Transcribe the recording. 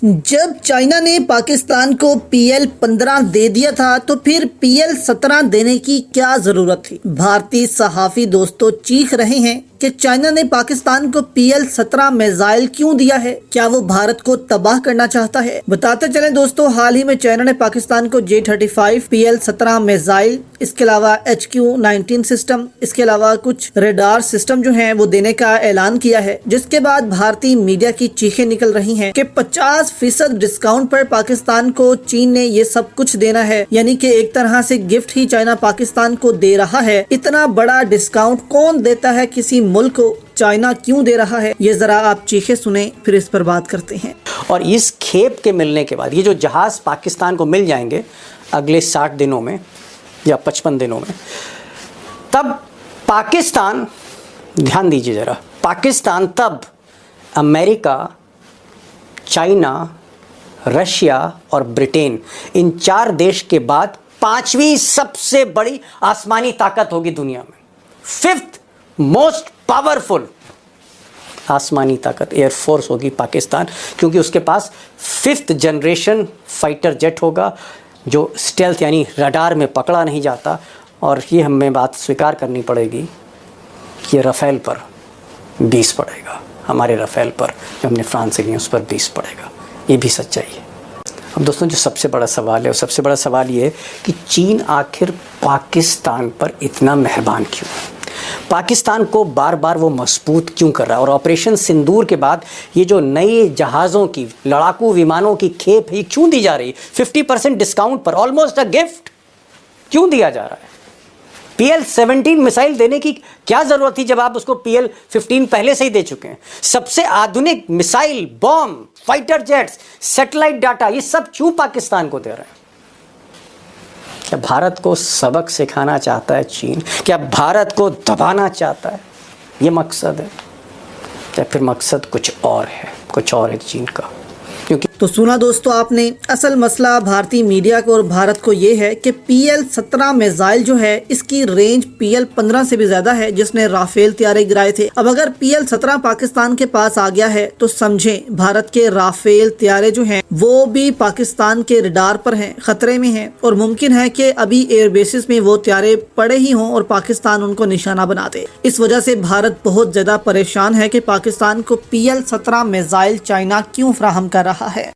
जब चाइना ने पाकिस्तान को PL-15 दे दिया था तो फिर PL-17 देने की क्या जरूरत थी। भारतीय सहाफी दोस्तों चीख रहे हैं कि चाइना ने पाकिस्तान को PL-17 मिसाइल क्यों दिया है, क्या वो भारत को तबाह करना चाहता है। बताते चलें दोस्तों, हाल ही में चाइना ने पाकिस्तान को J-35 PL-17 मिसाइल, इसके अलावा HQ-19 सिस्टम, इसके अलावा कुछ रेडार सिस्टम जो हैं वो देने का ऐलान किया है, जिसके बाद भारतीय मीडिया की चीखें निकल रही हैं कि 50% डिस्काउंट पर पाकिस्तान को चीन ने ये सब कुछ देना है, यानी कि एक तरह से गिफ्ट ही चाइना पाकिस्तान को दे रहा है। इतना बड़ा डिस्काउंट कौन देता है, किसी मुल्क को चाइना क्यों दे रहा है, ये जरा आप चीखें सुने फिर इस पर बात करते हैं। और इस खेप के मिलने के बाद ये जो जहाज पाकिस्तान को मिल जाएंगे अगले 60 दिनों में या 55 दिनों में, तब पाकिस्तान, ध्यान दीजिए जरा, पाकिस्तान तब अमेरिका, चाइना, रशिया और ब्रिटेन, इन 4 देश के बाद 5वीं सबसे बड़ी आसमानी ताकत होगी दुनिया में। 5th मोस्ट पावरफुल आसमानी ताकत एयरफोर्स होगी पाकिस्तान, क्योंकि उसके पास 5th जनरेशन फाइटर जेट होगा जो स्टेल्थ यानी रडार में पकड़ा नहीं जाता। और ये हमें बात स्वीकार करनी पड़ेगी कि ये राफेल पर 20 पड़ेगा, हमारे राफेल पर जो हमने फ्रांस से लिए उस पर 20 पड़ेगा, ये भी सच्चाई है। अब दोस्तों, जो सबसे बड़ा सवाल है, और सबसे बड़ा सवाल ये है कि चीन आखिर पाकिस्तान पर इतना मेहरबान क्यों है, पाकिस्तान को बार बार वो मजबूत क्यों कर रहा है। और ऑपरेशन सिंदूर के बाद ये जो नए जहाज़ों की, लड़ाकू विमानों की खेप है क्यों दी जा रही, 50% डिस्काउंट पर, ऑलमोस्ट अ गिफ्ट क्यों दिया जा रहा है। PL-17 मिसाइल देने की क्या ज़रूरत थी जब आप उसको PL-15 पहले से ही दे चुके हैं। सबसे आधुनिक missile, bomb, fighter jets, satellite data, ये सब क्यों पाकिस्तान को दे रहे हैं। क्या भारत को सबक सिखाना चाहता है चीन? क्या भारत को दबाना चाहता है, ये मकसद है, या फिर मकसद कुछ और है, कुछ और है चीन का। क्योंकि तो सुना दोस्तों आपने, असल मसला भारतीय मीडिया को और भारत को ये है कि PL-17 मिसाइल जो है इसकी रेंज PL-15 से भी ज्यादा है, जिसने राफेल तैयारे गिराए थे। अब अगर PL-17 पाकिस्तान के पास आ गया है तो समझें भारत के राफेल तैयारे जो हैं वो भी पाकिस्तान के रडार पर हैं, खतरे में हैं, और मुमकिन है कि अभी एयरबेसिस में वो तैयारे पड़े ही हों और पाकिस्तान उनको निशाना बना दे। इस वजह से भारत बहुत ज्यादा परेशान है कि पाकिस्तान को PL-17 मिसाइल चाइना क्यों फराहम कर रहा है।